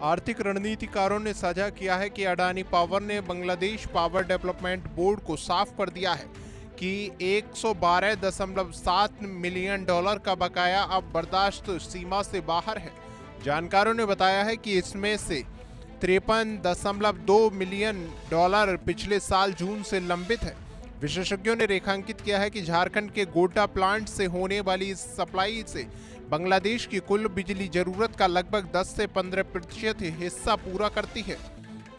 आर्थिक रणनीतिकारों ने साझा किया है कि अडानी पावर ने बांग्लादेश पावर डेवलपमेंट बोर्ड को साफ कर दिया है कि 112.7 मिलियन डॉलर का बकाया अब बर्दाश्त सीमा से बाहर है। जानकारों ने बताया है कि इसमें से 53.2 मिलियन डॉलर पिछले साल जून से लंबित है। विशेषज्ञों ने रेखांकित किया है कि झारखंड के गोड्डा प्लांट से होने वाली इस सप्लाई से बांग्लादेश की कुल बिजली जरूरत का लगभग 10 से 15% हिस्सा पूरा करती है।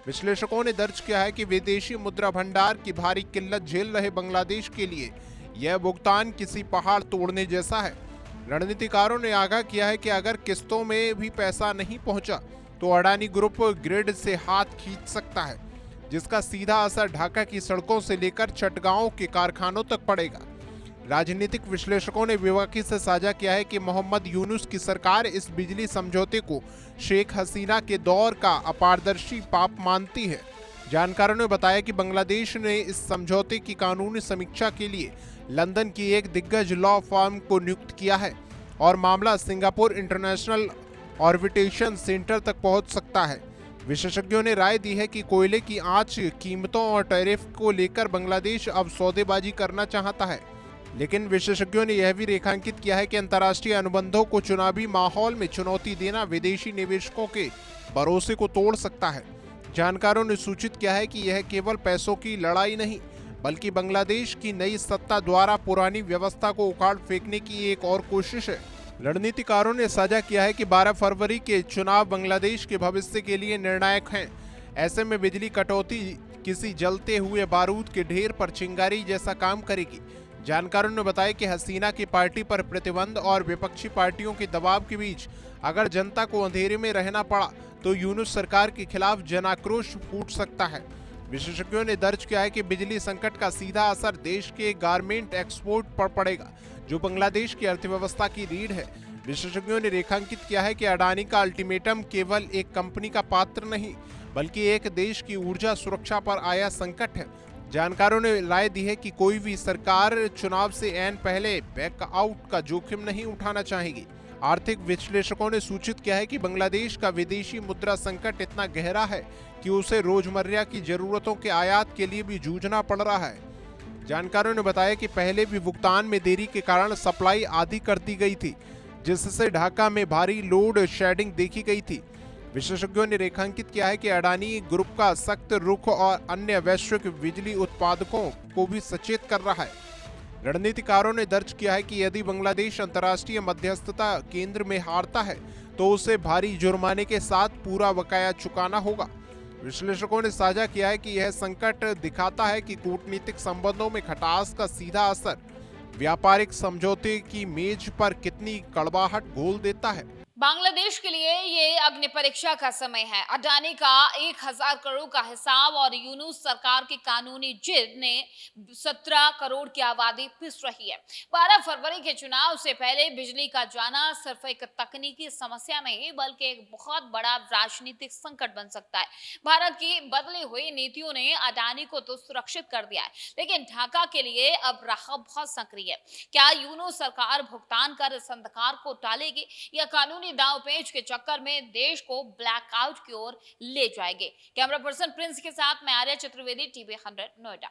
विश्लेषकों ने दर्ज किया है कि विदेशी मुद्रा भंडार की भारी किल्लत झेल रहे बांग्लादेश के लिए यह भुगतान किसी पहाड़ तोड़ने जैसा है। रणनीतिकारों ने आगाह किया है कि अगर किस्तों में भी पैसा नहीं पहुंचा तो अडानी ग्रुप ग्रिड से हाथ खींच सकता है, जिसका सीधा असर ढाका की सड़कों से लेकर चटगांव के कारखानों तक पड़ेगा। राजनीतिक विश्लेषकों ने विवाकी से साझा किया है कि मोहम्मद यूनुस की सरकार इस बिजली समझौते को शेख हसीना के दौर का अपारदर्शी पाप मानती है। जानकारों ने बताया कि बांग्लादेश ने इस समझौते की कानूनी समीक्षा के लिए लंदन की एक दिग्गज लॉ फर्म को नियुक्त किया है और मामला सिंगापुर इंटरनेशनल ऑर्बिट्रेशन सेंटर तक पहुंच सकता है। विशेषज्ञों ने राय दी है कि कोयले की आंच, कीमतों और टैरिफ को लेकर बांग्लादेश अब सौदेबाजी करना चाहता है, लेकिन विशेषज्ञों ने यह भी रेखांकित किया है कि अंतर्राष्ट्रीय अनुबंधों को चुनावी माहौल में चुनौती देना विदेशी निवेशकों के भरोसे को तोड़ सकता है। जानकारों ने सूचित किया है कि यह केवल पैसों की लड़ाई नहीं, बल्कि बांग्लादेश की नई सत्ता द्वारा पुरानी व्यवस्था को उखाड़ फेंकने की एक और कोशिश है। रणनीतिकारों ने साझा किया है कि 12 फरवरी के चुनाव बांग्लादेश के भविष्य के लिए निर्णायक हैं। ऐसे में बिजली कटौती किसी जलते हुए बारूद के ढेर पर चिंगारी जैसा काम करेगी। जानकारों ने बताया कि हसीना की पार्टी पर प्रतिबंध और विपक्षी पार्टियों के दबाव के बीच अगर जनता को अंधेरे में रहना पड़ा तो यूनुस सरकार के खिलाफ जनाक्रोश फूट सकता है। विशेषज्ञों ने दर्ज किया है कि बिजली संकट का सीधा असर देश के गारमेंट एक्सपोर्ट पर पड़ेगा, जो बांग्लादेश की अर्थव्यवस्था की रीढ़ है। विशेषज्ञों ने रेखांकित किया है कि अडानी का अल्टीमेटम केवल एक कंपनी का पात्र नहीं, बल्कि एक देश की ऊर्जा सुरक्षा पर आया संकट है। जानकारों ने राय दी है कि कोई भी सरकार चुनाव से ऐन पहले बैकआउट का जोखिम नहीं उठाना चाहेगी। आर्थिक विश्लेषकों ने सूचित किया है कि बांग्लादेश का विदेशी मुद्रा संकट इतना गहरा है कि उसे रोजमर्रा की जरूरतों के आयात के लिए भी जूझना पड़ रहा है। जानकारों ने बताया कि पहले भी भुगतान में देरी के कारण सप्लाई आधी कर दी गई थी, जिससे ढाका में भारी लोड शेडिंग देखी गई थी। विशेषज्ञों ने रेखांकित किया है कि अडानी ग्रुप का सख्त रुख और अन्य वैश्विक बिजली उत्पादकों को भी सचेत कर रहा है। रणनीतिकारों ने दर्ज किया है कि यदि बांग्लादेश अंतर्राष्ट्रीय मध्यस्थता केंद्र में हारता है तो उसे भारी जुर्माने के साथ पूरा बकाया चुकाना होगा। विश्लेषकों ने साझा किया है कि यह संकट दिखाता है कि कूटनीतिक संबंधों में खटास का सीधा असर व्यापारिक समझौते की मेज पर कितनी कड़वाहट घोल देता है। बांग्लादेश के लिए ये अग्नि परीक्षा का समय है। अडानी का 1000 करोड़ का हिसाब और यूनुस सरकार की कानूनी जिद ने 17 करोड़ की आबादी पिस रही है। 12 फरवरी के चुनाव से पहले बिजली का जाना सिर्फ एक तकनीकी समस्या नहीं, बल्कि एक बहुत बड़ा राजनीतिक संकट बन सकता है। भारत की बदली हुई नीतियों ने अडानी को तो सुरक्षित कर दिया है, लेकिन ढाका के लिए अब राह बहुत संकरी है। क्या यूनुस सरकार भुगतान कर इस अंधकार को टालेगी या कानूनी दांव पेच के चक्कर में देश को ब्लैकआउट की ओर ले जाएंगे? कैमरा पर्सन प्रिंस के साथ मैं आर्या चतुर्वेदी, टीवी 100 नोएडा।